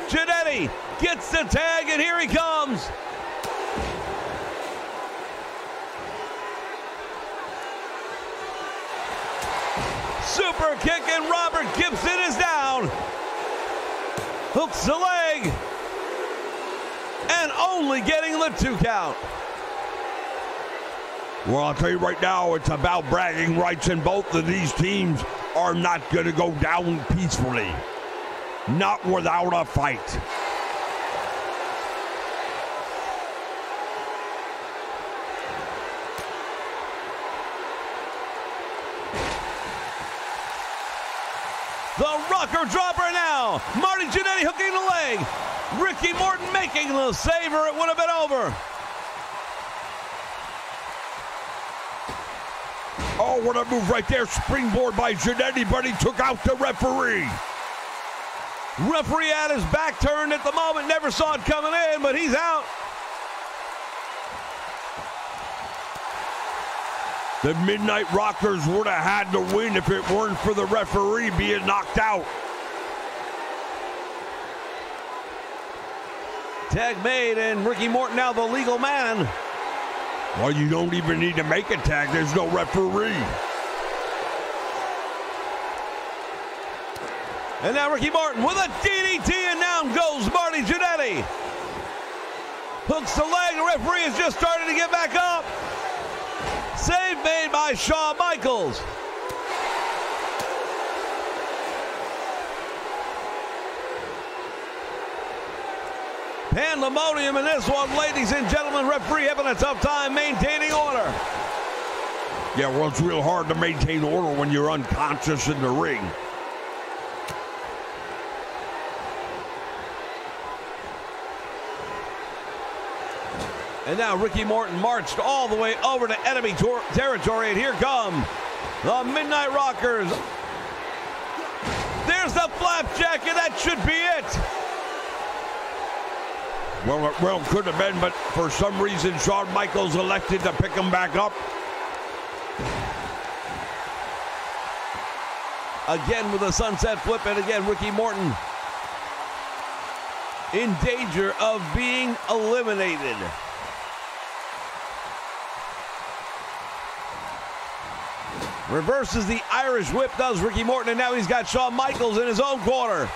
Jannetty gets the tag, and here he comes. Super kick, and Robert Gibson is down. Hooks the leg. And only getting the 2 count. Well, I'll tell you right now, it's about bragging rights, and both of these teams are not going to go down peacefully. Not without a fight. The rocker dropper now. Marty Jannetty hooking the leg. Ricky Morton making the save, or it would have been over. Oh, what a move right there. Springboard by Jannetty, but he took out the referee. Referee had his back turned at the moment. Never saw it coming in, but he's out. The Midnight Rockers would have had to win if it weren't for the referee being knocked out. Tag made, and Ricky Morton now the legal man. Well, you don't even need to make a tag. There's no referee. And now Ricky Morton with a DDT, and down goes Marty Jannetty. Hooks the leg. The referee is just starting to get back up. Save made by Shawn Michaels. Pandemonium in this one, ladies and gentlemen. Referee having a tough time maintaining order. Yeah, well, it's real hard to maintain order when you're unconscious in the ring. And now Ricky Morton marched all the way over to enemy territory, and here come the Midnight Rockers. There's the flapjack, and that should be it. Well, it could have been, but for some reason, Shawn Michaels elected to pick him back up. Again with a sunset flip, and again Ricky Morton in danger of being eliminated. Reverses the Irish whip, does Ricky Morton, and now he's got Shawn Michaels in his own corner.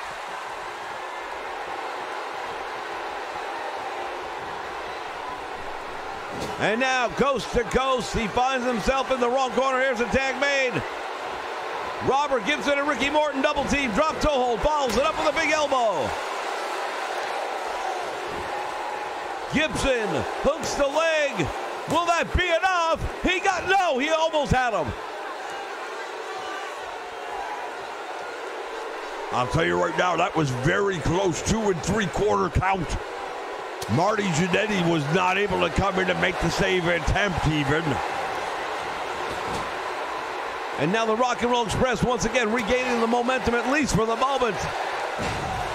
And now, coast to coast, he finds himself in the wrong corner. Here's a tag made. Robert Gibson and Ricky Morton double team, drop toe hold, follows it up with a big elbow. Gibson hooks the leg. Will that be enough? He almost had him. I'll tell you right now, that was very close, 2 3/4 count. Marty Jannetty was not able to come in and make the save attempt even. And now the Rock and Roll Express once again regaining the momentum, at least for the moment.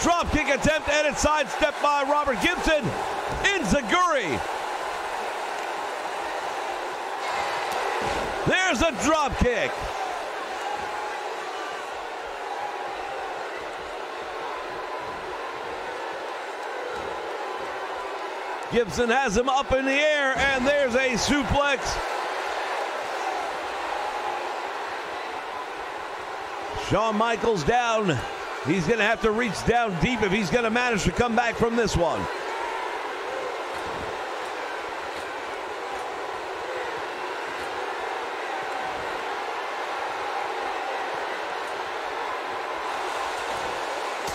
Drop kick attempt, and it's sidestepped by Robert Gibson. Enziguri. There's a drop kick. Gibson has him up in the air, and there's a suplex. Shawn Michaels down. He's going to have to reach down deep if he's going to manage to come back from this one.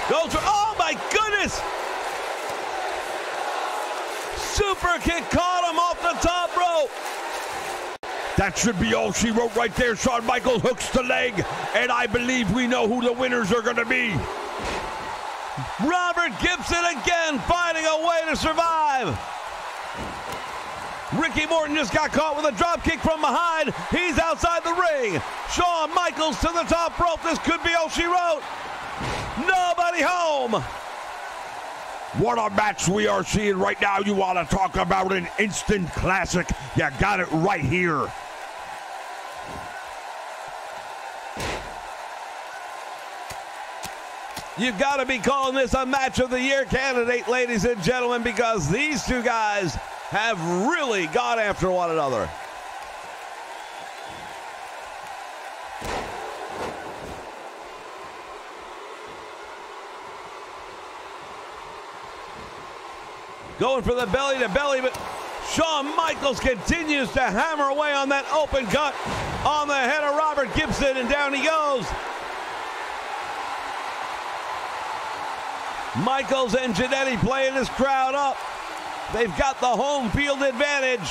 Goes for, oh my goodness! Super kick caught him off the top rope. That should be all she wrote right there. Shawn Michaels hooks the leg, and I believe we know who the winners are going to be. Robert Gibson again finding a way to survive. Ricky Morton just got caught with a drop kick from behind. He's outside the ring. Shawn Michaels to the top rope. This could be all she wrote. Nobody home. What a match we are seeing right now. You want to talk about an instant classic? You got it right here. You've got to be calling this a match of the year candidate, ladies and gentlemen, because these two guys have really gone after one another. Going for the belly to belly, but Shawn Michaels continues to hammer away on that open cut on the head of Robert Gibson, and down he goes. Michaels and Jannetty playing this crowd up. They've got the home field advantage.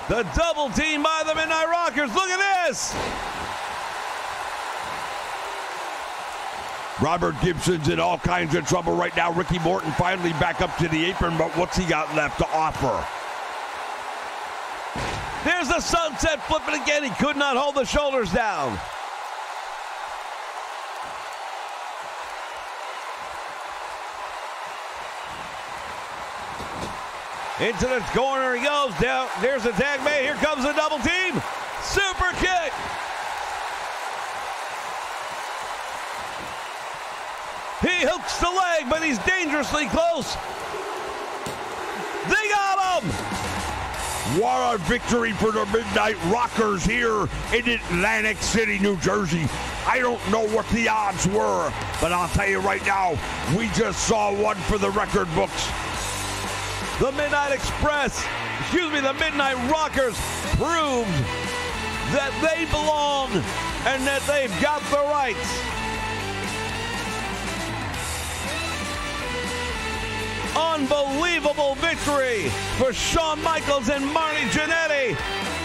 The double team by the Midnight Rockers. Look at this. Robert Gibson's in all kinds of trouble right now. Ricky Morton finally back up to the apron, but what's he got left to offer? There's the sunset flip, and again, he could not hold the shoulders down. Into the corner he goes. Down. There's the tag made. Here comes the double team. super kick. He hooks the leg, but he's dangerously close. They got him. What a victory for the Midnight Rockers here in Atlantic City, New Jersey. I don't know what the odds were, but I'll tell you right now, we just saw one for the record books. The Midnight the Midnight Rockers proved that they belong and that they've got the rights. Unbelievable victory for Shawn Michaels and Marty Jannetty,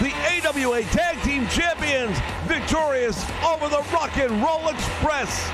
the AWA Tag Team Champions, victorious over the Rock and Roll Express.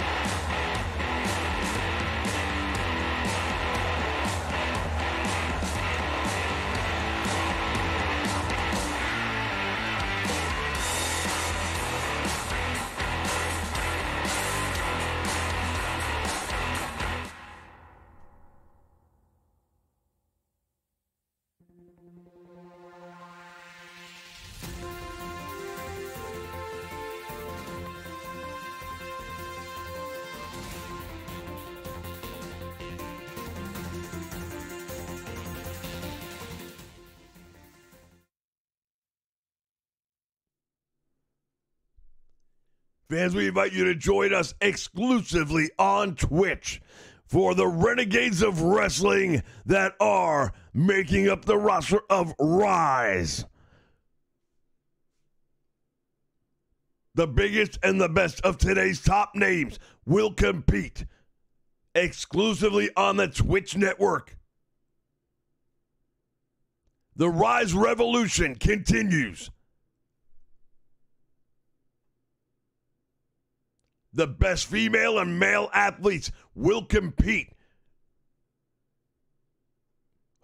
Fans, we invite you to join us exclusively on Twitch for the Renegades of Wrestling that are making up the roster of Rise. The biggest and the best of today's top names will compete exclusively on the Twitch network. The Rise Revolution continues. The best female and male athletes will compete.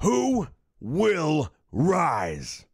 Who will rise?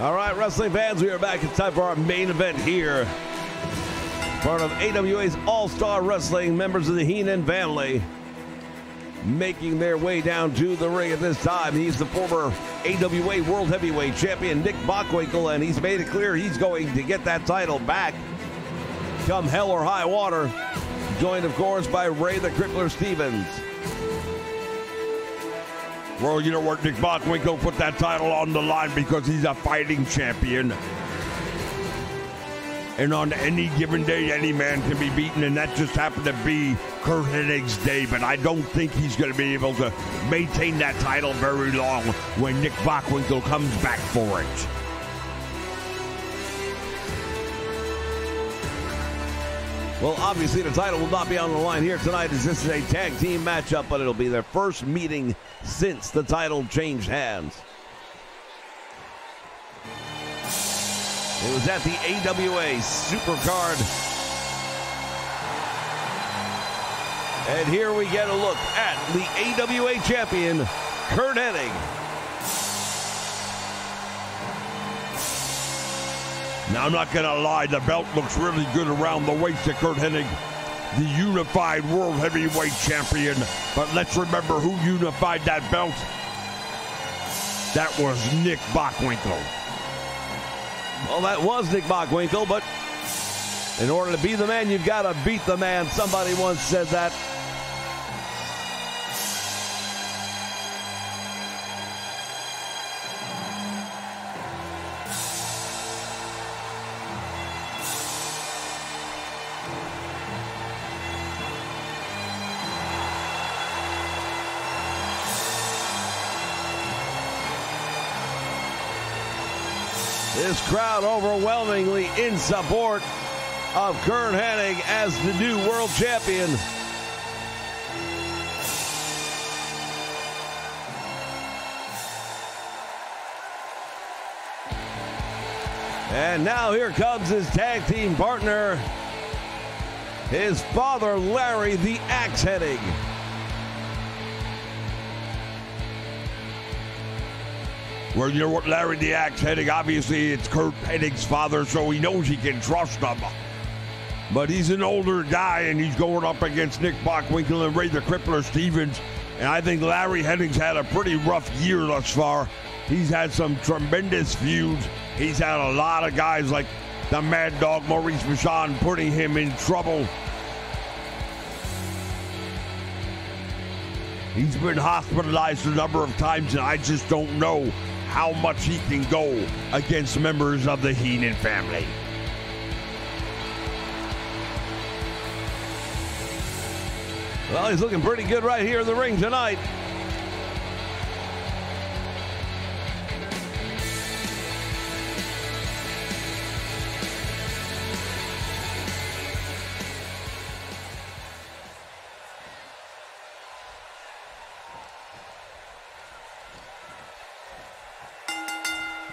All right, wrestling fans, we are back. It's time for our main event here. Part of AWA's All-Star Wrestling, members of the Heenan family, making their way down to the ring at this time. He's the former AWA World Heavyweight Champion, Nick Bockwinkel, and he's made it clear he's going to get that title back come hell or high water. Joined, of course, by Ray the Crippler Stevens. Well, you know what? Nick Bockwinkel put that title on the line because he's a fighting champion. And on any given day, any man can be beaten, and that just happened to be Curt Hennig's day. But I don't think he's going to be able to maintain that title very long when Nick Bockwinkel comes back for it. Well, obviously the title will not be on the line here tonight, as this is a tag team matchup, but it'll be their first meeting since the title changed hands. It was at the AWA Supercard. And here we get a look at the AWA champion, Curt Hennig. Now, I'm not going to lie, the belt looks really good around the waist of Curt Hennig, the unified World Heavyweight Champion. But let's remember who unified that belt. That was Nick Bockwinkel. Well, that was Nick Bockwinkel, but in order to be the man, you've got to beat the man. Somebody once said that. This crowd overwhelmingly in support of Curt Hennig as the new world champion. And now here comes his tag team partner, his father, Larry the Axe Hennig. Well, you know what, Larry the Axe Hennig, obviously it's Curt Hennig's father, so he knows he can trust him. But he's an older guy, and he's going up against Nick Bockwinkel and Ray the Crippler Stevens. And I think Larry Hennig's had a pretty rough year thus far. He's had some tremendous feuds. He's had a lot of guys like the Mad Dog Maurice Vachon putting him in trouble. He's been hospitalized a number of times, and I just don't know how much he can go against members of the Heenan family. Well, he's looking pretty good right here in the ring tonight.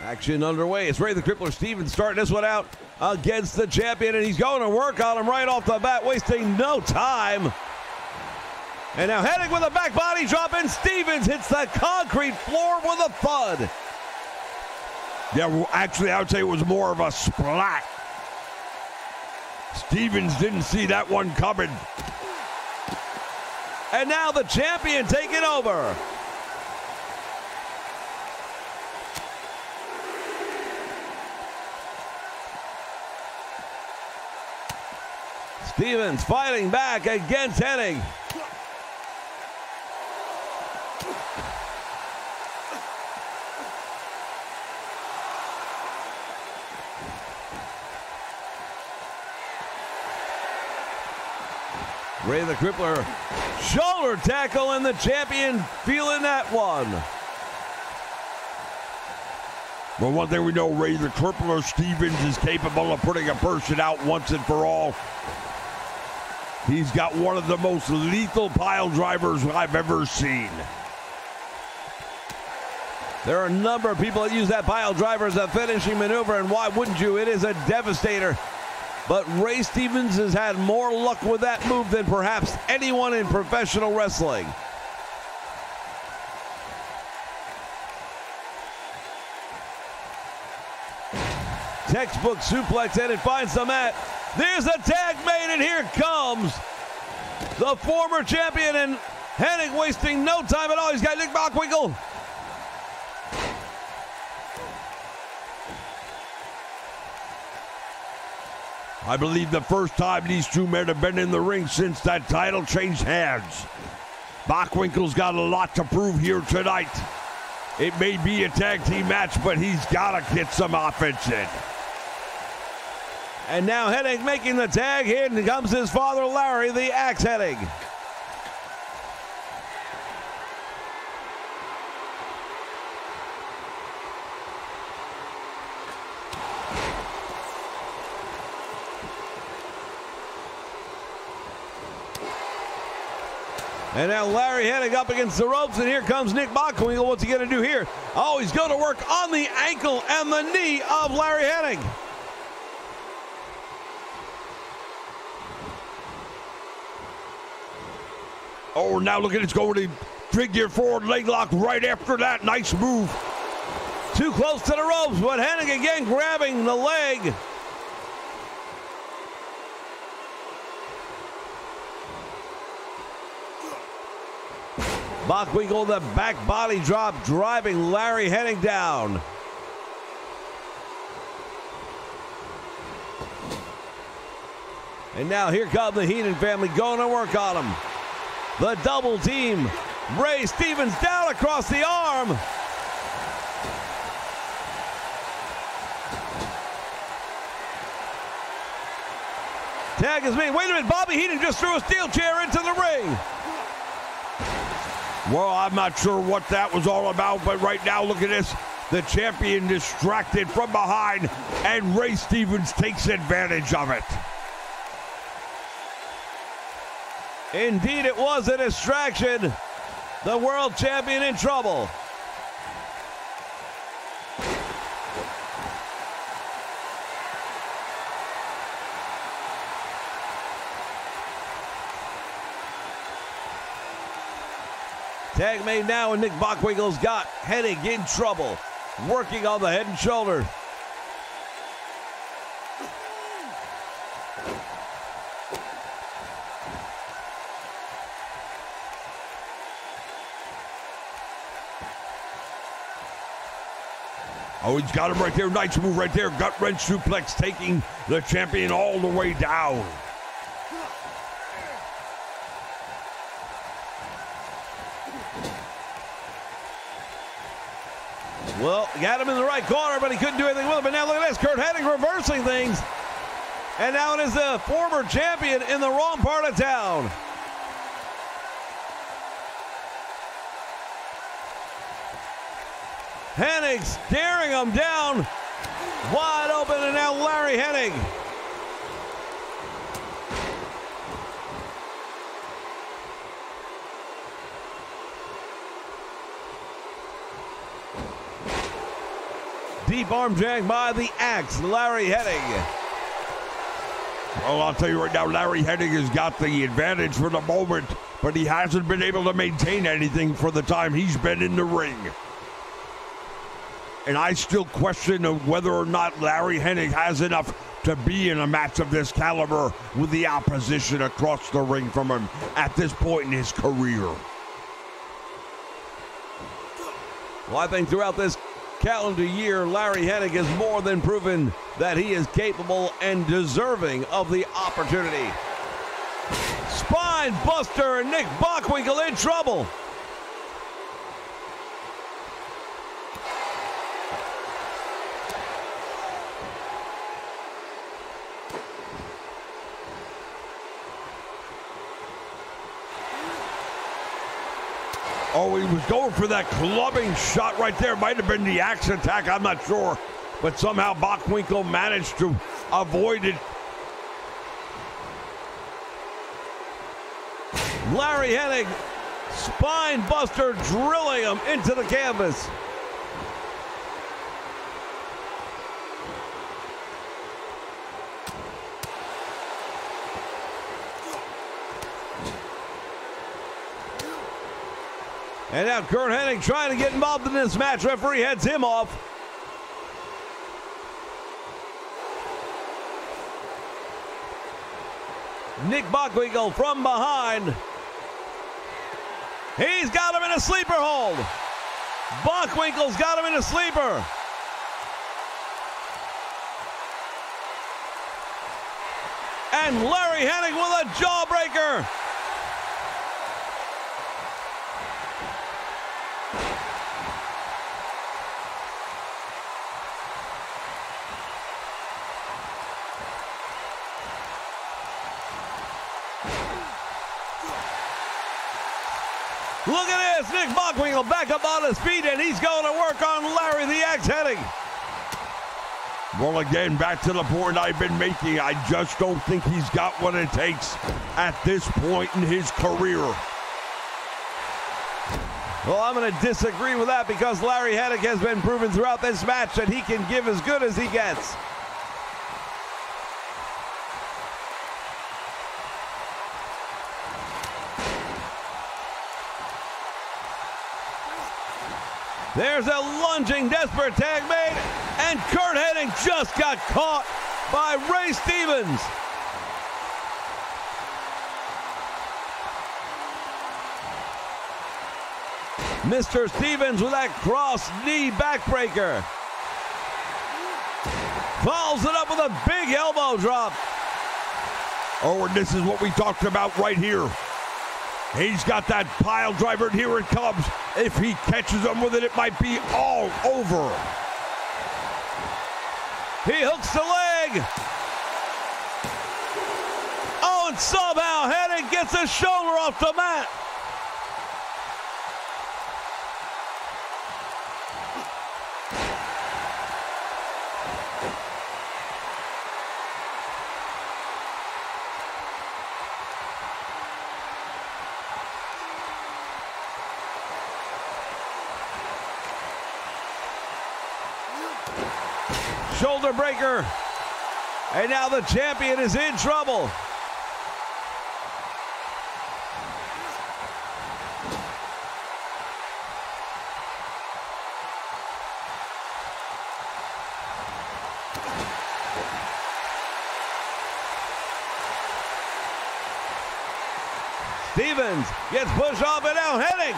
Action underway. It's Ray the Crippler Stevens starting this one out against the champion, and he's going to work on him right off the bat, wasting no time. And now Hennig with a back body drop, and Stevens hits the concrete floor with a thud. Yeah, well, actually, I would say it was more of a splat. Stevens didn't see that one coming. And now the champion taking over. Stevens fighting back against Hennig. Ray the Crippler, shoulder tackle, and the champion feeling that one. Well, one thing we know, Ray the Crippler Stevens is capable of putting a person out once and for all. He's got one of the most lethal pile drivers I've ever seen. There are a number of people that use that pile driver as a finishing maneuver, and why wouldn't you? It is a devastator. But Ray Stevens has had more luck with that move than perhaps anyone in professional wrestling. Textbook suplex, and it finds the mat. There's a tag made, and here comes the former champion, and Hennig wasting no time at all. He's got Nick Bockwinkel. I believe the first time these two men have been in the ring since that title changed hands. Bockwinkel's got a lot to prove here tonight. It may be a tag team match, but he's got to get some offense in. And now Hennig making the tag. Here comes his father, Larry, the Axe Hennig. And now Larry Hennig up against the ropes, and here comes Nick Bockwinkel. What's he going to do here? Oh, he's going to work on the ankle and the knee of Larry Hennig. Oh, now look at it, going to figure forward leg lock right after that. Nice move. Too close to the ropes, but Hennig again grabbing the leg. Bockwinkel, the back body drop, driving Larry Hennig down. And now here come the Heenan family going to work on him. The double team. Ray Stevens down across the arm. Tag is made. Wait a minute, Bobby Heenan just threw a steel chair into the ring. Well, I'm not sure what that was all about, but right now, look at this. The champion distracted from behind, and Ray Stevens takes advantage of it. Indeed, it was a distraction. The world champion in trouble. Tag made now, and Nick Bockwinkel's got Hennig in trouble, working on the head and shoulder. Oh, he's got him right there. Nice move right there. Gut wrench suplex, taking the champion all the way down. Well, got him in the right corner, but he couldn't do anything with him. But now look at this, Curt Hennig reversing things. And now it is the former champion in the wrong part of town. Hennig staring him down, wide open, and now Larry Hennig. Deep arm drag by the Axe, Larry Hennig. Well, I'll tell you right now, Larry Hennig has got the advantage for the moment, but he hasn't been able to maintain anything for the time he's been in the ring. And I still question whether or not Larry Hennig has enough to be in a match of this caliber with the opposition across the ring from him at this point in his career. Well, I think throughout this calendar year, Larry Hennig has more than proven that he is capable and deserving of the opportunity. Spine buster, and Nick Bockwinkel in trouble. Oh, he was going for that clubbing shot right there. Might have been the axe attack, I'm not sure. But somehow Bockwinkel managed to avoid it. Larry Hennig, spine buster, drilling him into the canvas. And now Curt Hennig trying to get involved in this match. Referee heads him off. Nick Bockwinkel from behind. He's got him in a sleeper hold. Bockwinkel's got him in a sleeper. And Larry Hennig with a jawbreaker. Look at this, Nick Bockwinkel back up on his feet, and he's going to work on Larry the Axe Hennig. Well, again, back to the point I've been making. I just don't think he's got what it takes at this point in his career. Well, I'm going to disagree with that because Larry Hennig has been proven throughout this match that he can give as good as he gets. There's a lunging, desperate tag made, and Curt Hennig just got caught by Ray Stevens. Mr. Stevens with that cross knee backbreaker. Follows it up with a big elbow drop. Oh, and this is what we talked about right here. He's got that pile driver, and here it comes. If he catches him with it, it might be all over. He hooks the leg. Oh, and somehow Hennig gets his shoulder off the mat. Shoulder breaker. And now the champion is in trouble. Stevens gets pushed off and now heading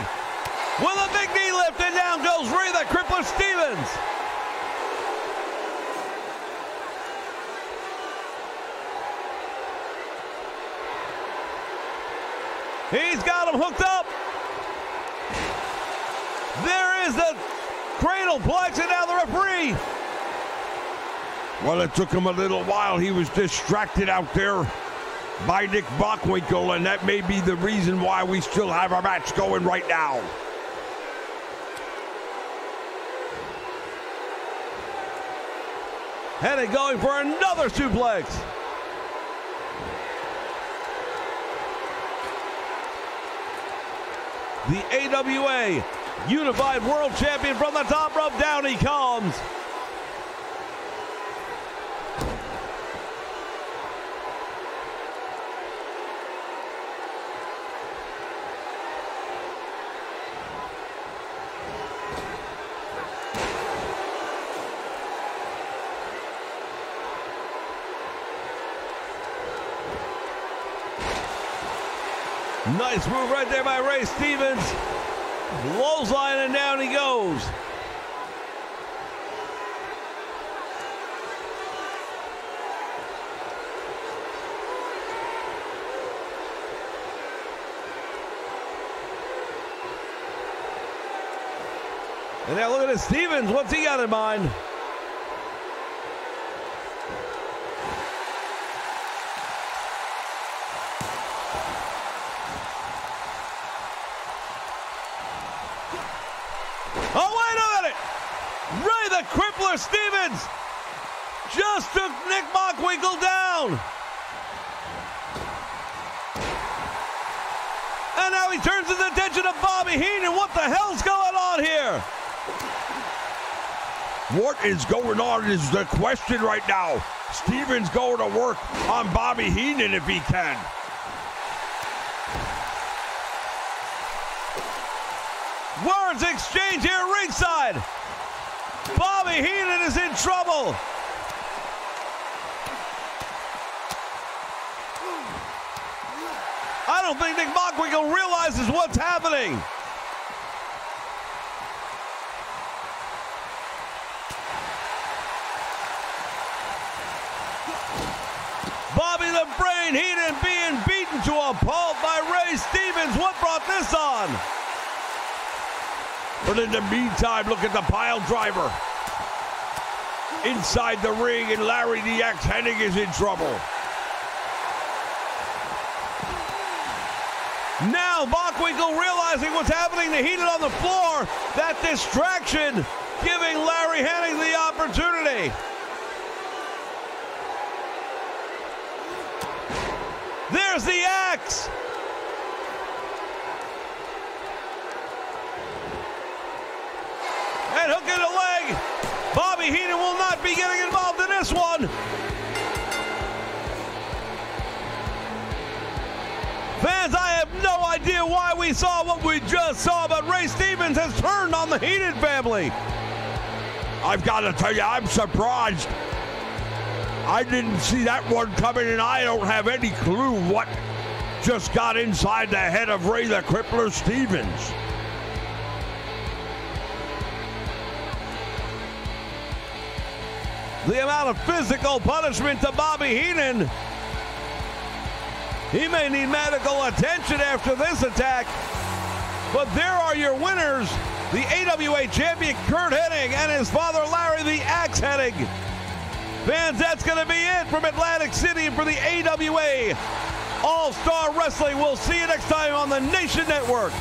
with a big knee lift, and down goes Ray the Crippler Stevens. He's got him hooked up. There is the cradle plex, and now the referee. Well, it took him a little while. He was distracted out there by Nick Bockwinkel, and that may be the reason why we still have our match going right now. Hennig going for another suplex. The AWA Unified World Champion from the top rope, down he comes. Nice move right there by Ray Stevens. Clothesline, and down he goes. And now look at this Stevens. What's he got in mind? Oh, wait a minute! Ray the Crippler Stevens just took Nick Bockwinkel down. And now he turns his attention to Bobby Heenan. What the hell's going on here? What is going on is the question right now. Stevens going to work on Bobby Heenan if he can. Words exchange here ringside. Bobby Heenan is in trouble. I don't think Nick Bockwinkel realizes what's happening. Bobby the Brain Heenan being beaten to a pulp by Ray Stevens. What brought this on? But in the meantime, look at the pile driver. Inside the ring, and Larry the Axe Hennig is in trouble. Now Bockwinkel realizing what's happening to Heenan on the floor. That distraction giving Larry Hennig the opportunity. There's the axe. And hook in the leg. Bobby Heenan will not be getting involved in this one. Fans, I have no idea why we saw what we just saw, but Ray Stevens has turned on the Heenan family. I've got to tell you, I'm surprised. I didn't see that one coming, and I don't have any clue what just got inside the head of Ray the Crippler Stevens. The amount of physical punishment to Bobby Heenan. He may need medical attention after this attack. But there are your winners. The AWA champion Curt Hennig and his father Larry the Axe Hennig. Fans, that's going to be it from Atlantic City for the AWA All-Star Wrestling. We'll see you next time on the Nation Network.